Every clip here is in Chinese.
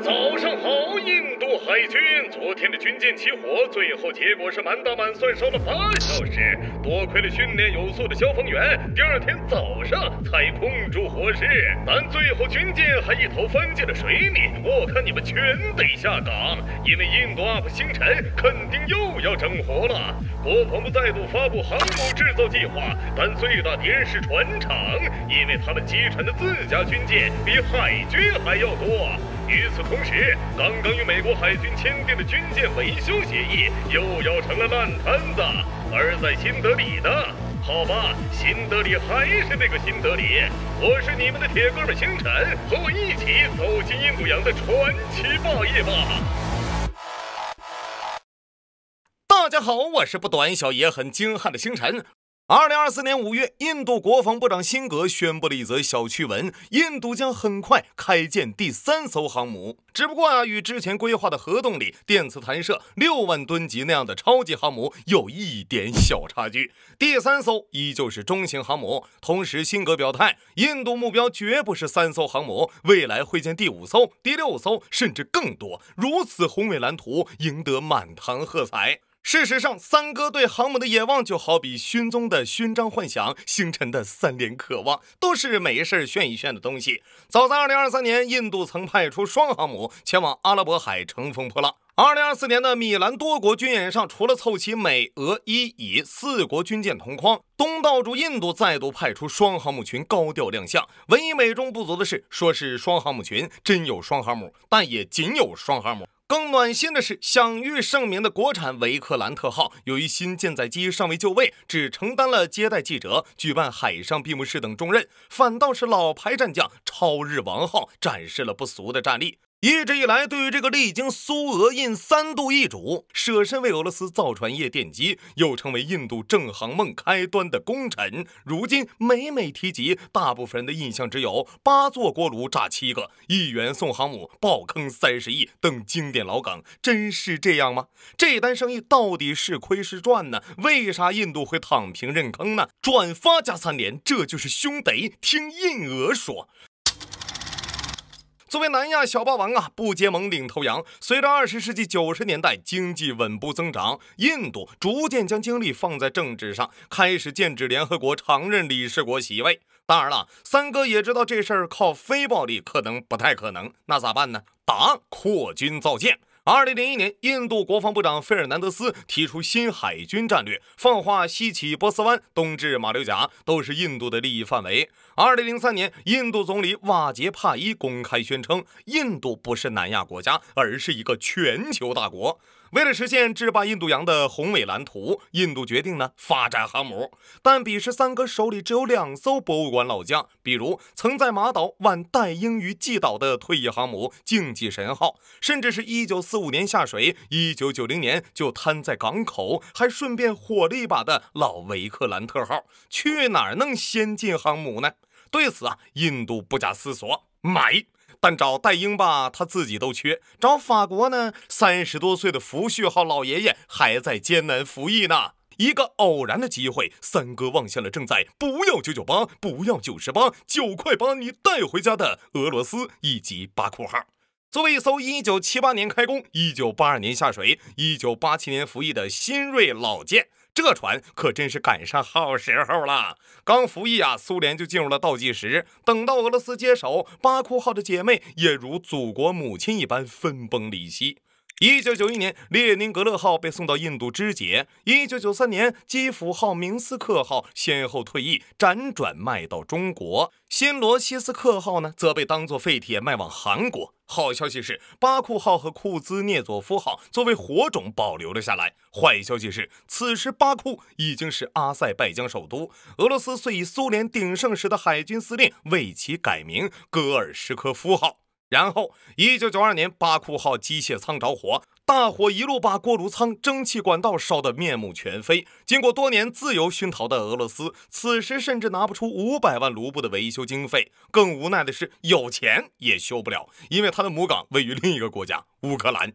早上好，印度海军。昨天的军舰起火，最后结果是满打满算烧了8小时。多亏了训练有素的消防员，第二天早上才控住火势。但最后军舰还一头翻进了水里。我看你们全得下岗，因为印度阿普星辰肯定又要整活了。国防部再度发布航母制造计划，但最大敌人是船厂，因为他们击沉的自家军舰比海军还要多。与此同时，刚刚与美国海军签订的军舰维修协议又要成了烂摊子。而在新德里呢，好吧，新德里还是那个新德里。我是你们的铁哥们星辰，和我一起走进印度洋的传奇霸业吧。大家好，我是不短小也很精悍的星辰。2024年5月，印度国防部长辛格宣布了一则小趣闻：印度将很快开建第3艘航母。只不过与之前规划的核动力、电磁弹射、6万吨级那样的超级航母有一点小差距。第3艘依旧是中型航母。同时，辛格表态，印度目标绝不是3艘航母，未来会建第5艘、第6艘，甚至更多。如此宏伟蓝图，赢得满堂喝彩。事实上，三哥对航母的野望就好比勋宗的勋章幻想，星辰的3连渴望，都是没事炫一炫的东西。早在2023年，印度曾派出双航母前往阿拉伯海乘风破浪。2024年的米兰多国军演上，除了凑齐美、俄、伊、以4国军舰同框，东道主印度再度派出双航母群高调亮相。唯一美中不足的是，说是双航母群，真有双航母，但也仅有双航母。更暖心的是，享誉盛名的国产维克兰特号，由于新舰载机尚未就位，只承担了接待记者、举办海上闭幕式等重任，反倒是老牌战将超日王号展示了不俗的战力。一直以来，对于这个历经苏俄印3度易主，舍身为俄罗斯造船业奠基，又成为印度正航梦开端的功臣，如今每每提及，大部分人的印象只有8座锅炉炸7个、1元送航母、爆坑30亿等经典老梗。真是这样吗？这单生意到底是亏是赚呢？为啥印度会躺平认坑呢？转发加3连，这就是兄弟，听印俄说。作为南亚小霸王不结盟领头羊，随着20世纪90年代经济稳步增长，印度逐渐将精力放在政治上，开始建制联合国常任理事国席位。当然了，三哥也知道这事儿靠非暴力可能不太可能，那咋办呢？打，扩军造舰。2001年，印度国防部长费尔南德斯提出新海军战略，放话西起波斯湾，东至马六甲，都是印度的利益范围。2003年，印度总理瓦杰帕伊公开宣称，印度不是南亚国家，而是一个全球大国。为了实现制霸印度洋的宏伟蓝图，印度决定发展航母。但彼时三哥手里只有2艘博物馆老将，比如曾在马岛挽带鹰于既岛的退役航母竞技神号，甚至是1945年下水，1990年就瘫在港口，还顺便火了一把的老维克兰特号。去哪儿弄先进航母呢？对此印度不假思索，买。但找带鹰吧，他自己都缺；找法国呢，30多岁的福煦号老爷爷还在艰难服役呢。一个偶然的机会，三哥望向了正在不要998，不要98，9块8你带回家的俄罗斯以及巴库号。作为一艘1978年开工、1982年下水、1987年服役的新锐老舰，这船可真是赶上好时候了。刚服役苏联就进入了倒计时，等到俄罗斯接手，巴库号的姐妹也如祖国母亲一般分崩离析。1991年，列宁格勒号被送到印度肢解。1993年，基辅号、明斯克号先后退役，辗转卖到中国。新罗西斯克号呢，则被当作废铁卖往韩国。好消息是，巴库号和库兹涅佐夫号作为火种保留了下来。坏消息是，此时巴库已经是阿塞拜疆首都，俄罗斯遂以苏联鼎盛时的海军司令为其改名戈尔什科夫号。然后1992年，巴库号机械舱着火，大火一路把锅炉舱、蒸汽管道烧得面目全非。经过多年自由熏陶的俄罗斯，此时甚至拿不出500万卢布的维修经费。更无奈的是，有钱也修不了，因为它的母港位于另一个国家乌克兰。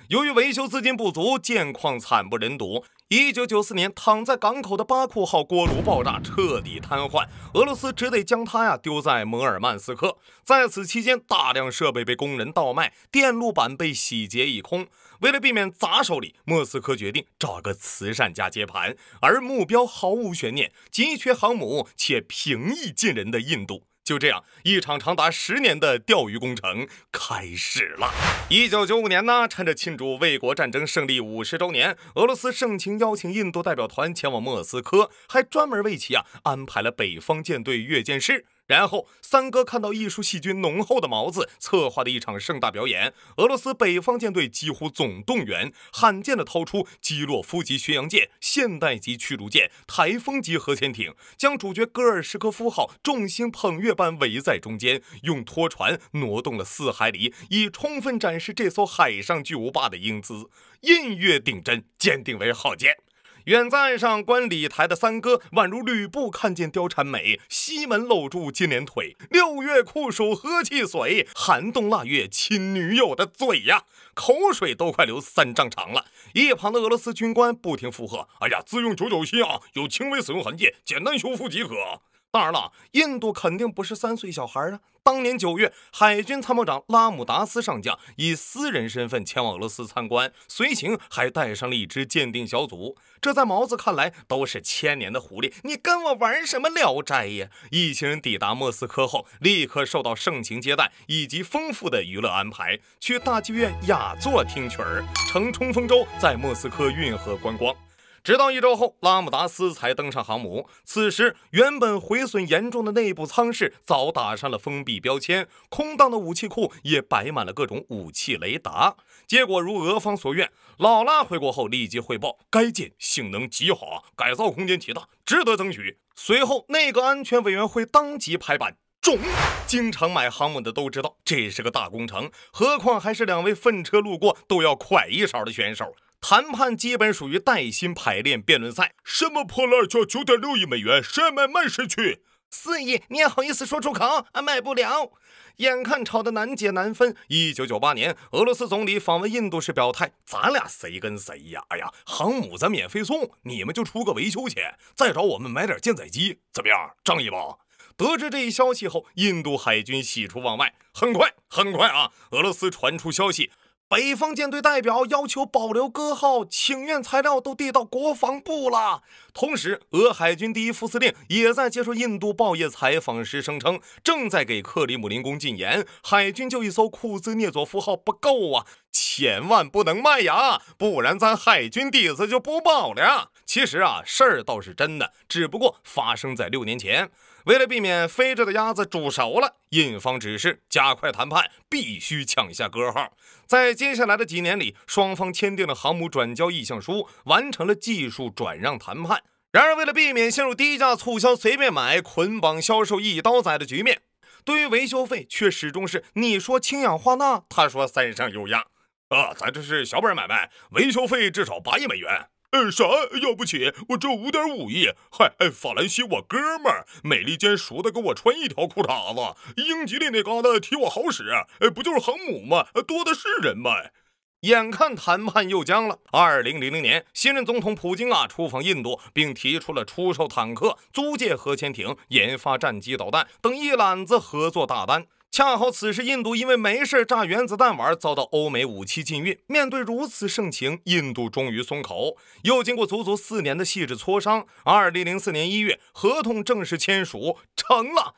由于维修资金不足，舰况惨不忍睹。1994年，躺在港口的巴库号锅炉爆炸，彻底瘫痪，俄罗斯只得将它丢在摩尔曼斯克。在此期间，大量设备被工人倒卖，电路板被洗劫一空。为了避免砸手里，莫斯科决定找个慈善家接盘，而目标毫无悬念，急缺航母且平易近人的印度。就这样，一场长达10年的钓鱼工程开始了。1995年呢，趁着庆祝卫国战争胜利50周年，俄罗斯盛情邀请印度代表团前往莫斯科，还专门为其安排了北方舰队阅舰式。然后三哥看到艺术细菌浓厚的毛子策划的一场盛大表演，俄罗斯北方舰队几乎总动员，罕见的掏出基洛夫级巡洋舰、现代级驱逐舰、台风级核潜艇，将主角戈尔什科夫号众星捧月般围在中间，用拖船挪动了4海里，以充分展示这艘海上巨无霸的英姿。印月顶针，坚定为好舰。远在岸上观礼台的三哥宛如吕布看见貂蝉美，西门搂住金莲腿，6月酷暑和气水，寒冬腊月亲女友的嘴呀，口水都快流3丈长了。一旁的俄罗斯军官不停附和：哎呀，自用997有轻微使用痕迹，简单修复即可。当然了，印度肯定不是3岁小孩啊。当年9月，海军参谋长拉姆达斯上将以私人身份前往俄罗斯参观，随行还带上了一支鉴定小组。这在毛子看来都是1000年的狐狸，你跟我玩什么聊斋呀？一行人抵达莫斯科后，立刻受到盛情接待以及丰富的娱乐安排，去大剧院雅座听曲儿，乘冲锋舟在莫斯科运河观光。直到1周后，拉姆达斯才登上航母。此时，原本毁损严重的内部舱室早打上了封闭标签，空荡的武器库也摆满了各种武器雷达。结果如俄方所愿，老拉回国后立即汇报，该舰性能极好，改造空间极大，值得争取。随后，内阁安全委员会当即拍板。经常买航母的都知道，这是个大工程，何况还是2位粪车路过都要蒯一勺的选手。谈判基本属于带薪排练辩论赛，什么破烂叫9.6亿美元，谁买卖谁去。4亿，你也好意思说出口？卖不了。眼看吵得难解难分，1998年，俄罗斯总理访问印度时表态：咱俩谁跟谁呀？哎呀，航母咱免费送，你们就出个维修钱，再找我们买点舰载机，怎么样？仗义吧？得知这一消息后，印度海军喜出望外。很快俄罗斯传出消息，北方舰队代表要求保留歌号，请愿材料都递到国防部了。同时，俄海军第1副司令也在接受印度报业采访时声称，正在给克里姆林宫进言，海军就一艘库兹涅佐夫号不够啊，千万不能卖呀，不然咱海军底子就不保了。其实事儿倒是真的，只不过发生在6年前。为了避免飞着的鸭子煮熟了，印方指示加快谈判，必须抢下歌号。在接下来的几年里，双方签订了航母转交意向书，完成了技术转让谈判。然而，为了避免陷入低价促销随便买、捆绑销售一刀宰的局面，对于维修费却始终是你说氢氧化钠，他说三上悠亚。咱这是小本买卖，维修费至少8亿美元。啥？要不起，我只有5.5亿。嗨，法兰西我哥们儿，美利坚熟的给我穿1条裤衩子，英吉利那嘎达替我好使，不就是航母吗？多的是人脉。眼看谈判又僵了，2000年，新任总统普京出访印度，并提出了出售坦克、租借核潜艇、研发战机导弹等一揽子合作大单。恰好此时，印度因为没事炸原子弹玩，遭到欧美武器禁运。面对如此盛情，印度终于松口。又经过足足4年的细致磋商，2004年1月，合同正式签署，成了。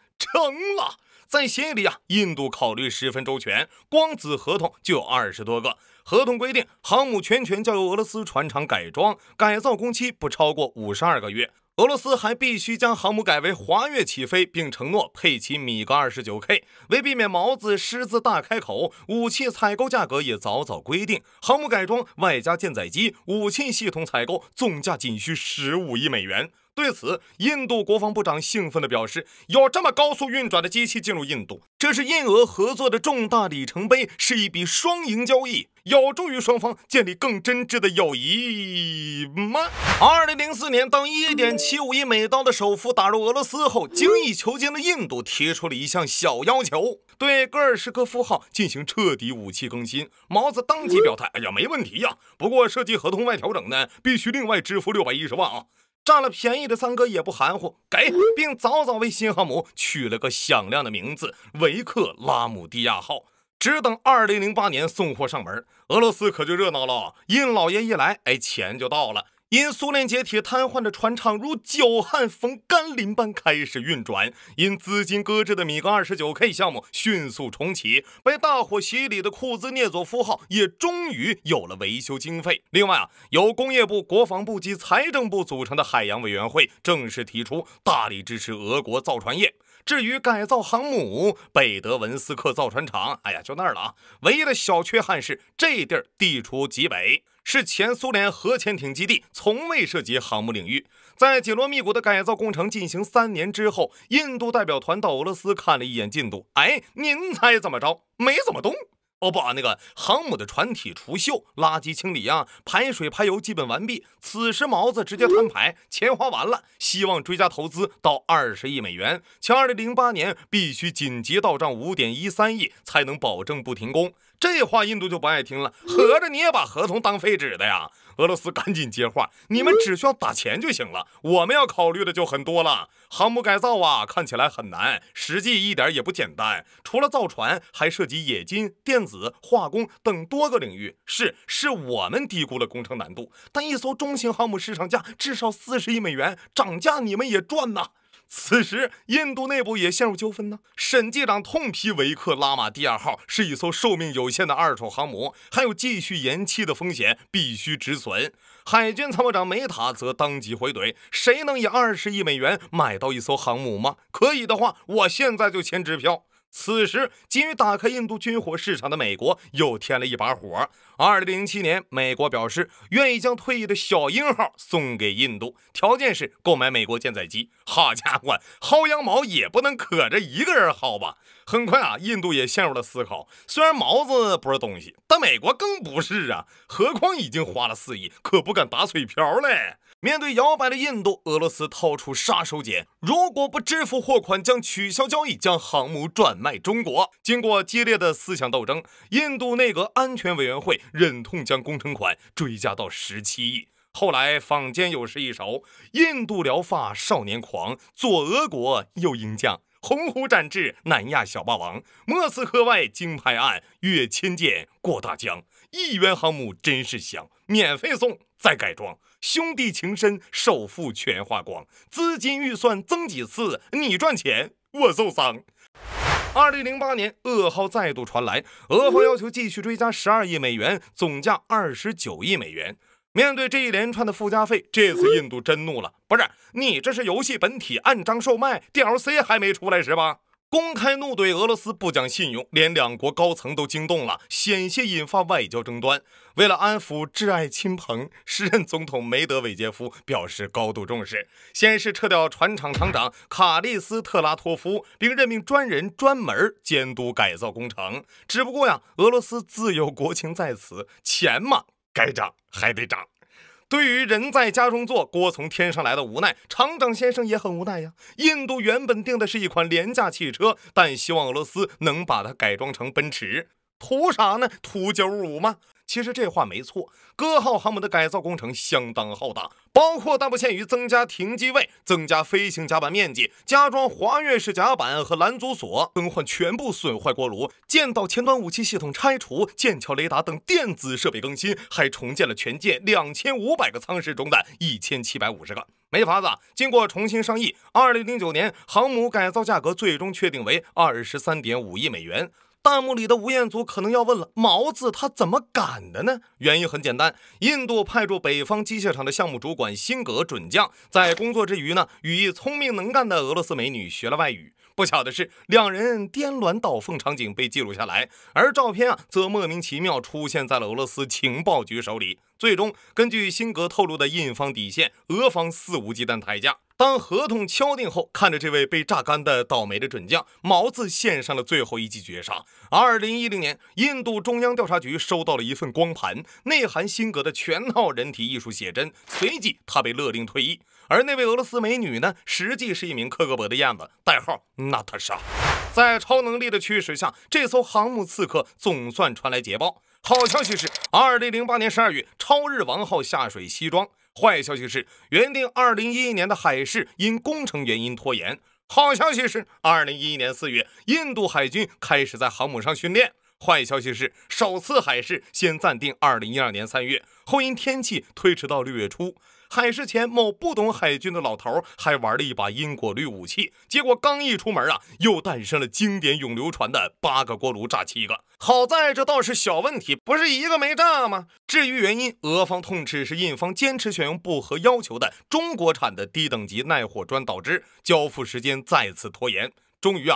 在协议里印度考虑十分周全，光子合同就有20多个。合同规定，航母全权交由俄罗斯船厂改装，改造工期不超过52个月。俄罗斯还必须将航母改为滑跃起飞，并承诺配齐米格29K。为避免毛子狮子大开口，武器采购价格也早早规定，航母改装外加舰载机、武器系统采购，总价仅需15亿美元。对此，印度国防部长兴奋地表示，有这么高速运转的机器进入印度，这是印俄合作的重大里程碑，是一笔双赢交易。有助于双方建立更真挚的友谊吗？2004年，当1.75亿美刀的首付打入俄罗斯后，精益求精的印度提出了一项小要求，对戈尔什科夫号进行彻底武器更新。毛子当即表态：“哎呀，没问题呀，不过涉及合同外调整呢，必须另外支付610万啊。”占了便宜的三哥也不含糊，给，并早早为新航母取了个响亮的名字——维克拉姆蒂亚号。只等2008年送货上门，俄罗斯可就热闹了。印老爷一来，钱就到了。因苏联解体瘫痪的船厂如久旱逢甘霖般开始运转，因资金搁置的米格29K 项目迅速重启，被大火洗礼的库兹涅佐夫号也终于有了维修经费。另外由工业部、国防部及财政部组成的海洋委员会正式提出大力支持俄国造船业。至于改造航母，北德文斯克造船厂，就那儿了唯一的小缺憾是，这地儿地处极北，是前苏联核潜艇基地，从未涉及航母领域。在紧锣密鼓的改造工程进行3年之后，印度代表团到俄罗斯看了一眼进度，您猜怎么着？没怎么动。那个航母的船体除锈、垃圾清理排水排油基本完毕。此时毛子直接摊牌，钱花完了，希望追加投资到20亿美元，且2008年必须紧急到账5.13亿，才能保证不停工。这话印度就不爱听了，合着你也把合同当废纸的呀？俄罗斯赶紧接话：“你们只需要打钱就行了，我们要考虑的就很多了。航母改造看起来很难，实际一点也不简单。除了造船，还涉及冶金、电子、化工等多个领域。是我们低估了工程难度，但一艘中型航母市场价至少40亿美元，涨价你们也赚呐。”此时，印度内部也陷入纠纷呢。审计长痛批维克拉玛蒂亚号是一艘寿命有限的二手航母，还有继续延期的风险，必须止损。海军参谋长梅塔则当即回怼：“谁能以20亿美元买到一艘航母吗？可以的话，我现在就签支票。”此时，急于打开印度军火市场的美国又添了一把火。2007年，美国表示愿意将退役的小鹰号送给印度，条件是购买美国舰载机。好家伙，薅羊毛也不能可着一个人薅吧？很快印度也陷入了思考。虽然毛子不是东西，但美国更不是啊！何况已经花了4亿，可不敢打水漂嘞。面对摇摆的印度，俄罗斯掏出杀手锏，如果不支付货款，将取消交易，将航母转卖中国。经过激烈的思想斗争，印度内阁安全委员会忍痛将工程款追加到17亿。后来坊间有诗一首：“印度疗法少年狂，做俄国又鹰将。鸿鹄展翅，南亚小霸王。莫斯科外金牌岸，越千舰过大江。1元航母真是香，免费送再改装。兄弟情深，首付全花光。资金预算增几次，你赚钱，我受伤。”2008年，噩耗再度传来，俄方要求继续追加12亿美元，总价29亿美元。面对这一连串的附加费，这次印度真怒了。不是，你这是游戏本体按章售卖， DLC 还没出来是吧？公开怒怼俄罗斯不讲信用，连两国高层都惊动了，险些引发外交争端。为了安抚挚爱亲朋，时任总统梅德韦杰夫表示高度重视，先是撤掉船厂厂长卡利斯特拉托夫，并任命专人专门监督改造工程。只不过俄罗斯自有国情在此，钱嘛，该涨还得涨。对于人在家中坐，锅从天上来的无奈，厂长先生也很无奈呀。印度原本定的是一款廉价汽车，但希望俄罗斯能把它改装成奔驰，图啥呢？图95吗？其实这话没错，戈号航母的改造工程相当浩大，包括但不限于增加停机位、增加飞行甲板面积、加装滑跃式甲板和拦阻索、更换全部损坏锅炉、舰岛前端武器系统拆除、舰桥雷达等电子设备更新，还重建了全舰2500个舱室中的1750个。没法子，经过重新商议，2009年航母改造价格最终确定为23.5亿美元。弹幕里的吴彦祖可能要问了，毛子他怎么敢的呢？原因很简单，印度派驻北方机械厂的项目主管辛格准将，在工作之余与一聪明能干的俄罗斯美女学了外语。不巧的是，两人颠鸾倒凤场景被记录下来，而照片则莫名其妙出现在了俄罗斯情报局手里。最终根据辛格透露的印方底线，俄方肆无忌惮抬价。当合同敲定后，看着这位被榨干的倒霉的准将，毛子献上了最后一击绝杀。2010年，印度中央调查局收到了一份光盘，内含辛格的全套人体艺术写真，随即他被勒令退役。而那位俄罗斯美女呢，实际是一名克格勃的燕子，代号娜塔莎。在超能力的驱使下，这艘航母刺客总算传来捷报。好消息是，2008年12月，超日王号下水西装。坏消息是，原定2011年的海试因工程原因拖延。好消息是，2011年4月，印度海军开始在航母上训练。坏消息是，首次海试先暂定2012年3月，后因天气推迟到6月初。海试前，某不懂海军的老头还玩了一把因果律武器，结果刚一出门又诞生了经典永流传的8个锅炉炸7个。好在这倒是小问题，不是一个没炸吗？至于原因，俄方痛斥是印方坚持选用不合要求的中国产的低等级耐火砖导致，交付时间再次拖延。终于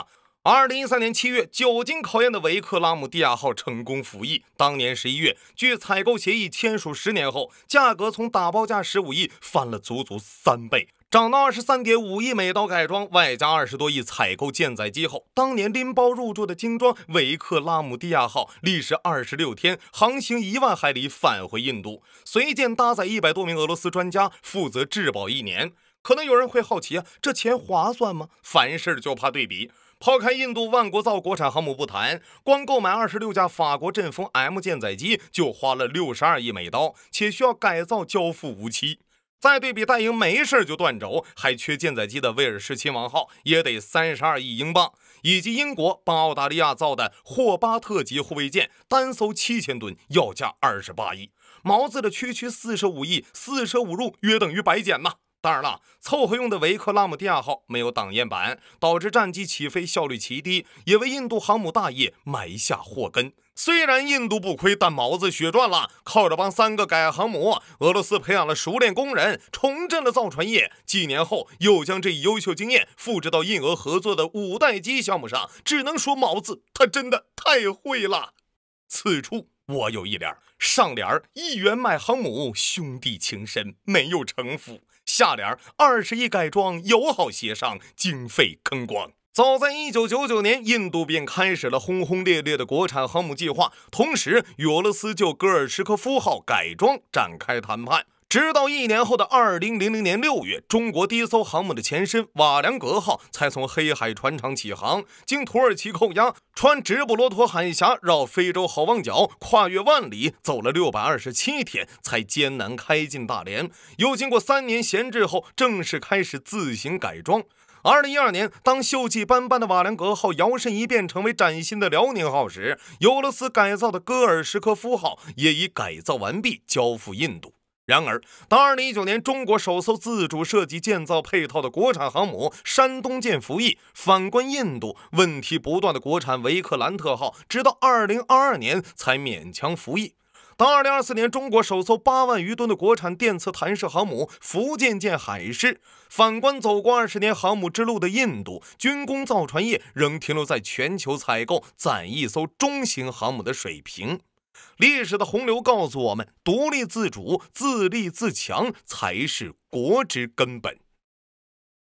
2013年7月，久经考验的维克拉姆蒂亚号成功服役。当年11月，据采购协议签署10年后，价格从打包价15亿翻了足足3倍，涨到23.5亿美刀改装，外加20多亿采购舰载机后，当年拎包入住的精装维克拉姆蒂亚号历时26天，航行1万海里返回印度，随舰搭载100多名俄罗斯专家，负责质保1年。可能有人会好奇这钱划算吗？凡事就怕对比。抛开印度万国造国产航母不谈，光购买26架法国阵风 M 舰载机就花了62亿美刀，且需要改造交付无期。再对比戴营没事就断轴，还缺舰载机的威尔士亲王号，也得32亿英镑，以及英国帮澳大利亚造的霍巴特级护卫舰，单艘7000吨，要价28亿。毛子的区45亿，4舍5入约等于白捡呐。当然了，凑合用的维克拉姆蒂亚号没有挡焰板，导致战机起飞效率奇低，也为印度航母大业埋下祸根。虽然印度不亏，但毛子血赚了，靠着帮3个改航母，俄罗斯培养了熟练工人，重振了造船业。几年后，又将这一优秀经验复制到印俄合作的5代机项目上，只能说毛子他真的太会了。此处我有一联，上联1元买航母，兄弟情深，没有城府。下联20亿改装，友好协商，经费坑光。早在1999年，印度便开始了轰轰烈烈的国产航母计划，同时与俄罗斯就戈尔什科夫号改装展开谈判。直到1年后的2000年6月，中国第一艘航母的前身瓦良格号才从黑海船厂起航，经土耳其扣押，穿直布罗陀海峡，绕非洲好望角，跨越万里，走了627天，才艰难开进大连。又经过3年闲置后，正式开始自行改装。2012年，当锈迹斑斑的瓦良格号摇身一变成为崭新的辽宁号时，由俄罗斯改造的戈尔什科夫号也已改造完毕，交付印度。然而，当2019年中国首艘自主设计建造配套的国产航母山东舰服役，反观印度问题不断的国产维克兰特号，直到2022年才勉强服役。当2024年中国首艘8万余吨的国产电磁弹射航母福建舰海试，反观走过20年航母之路的印度，军工造船业仍停留在全球采购攒一艘中型航母的水平。历史的洪流告诉我们，独立自主、自立自强才是国之根本。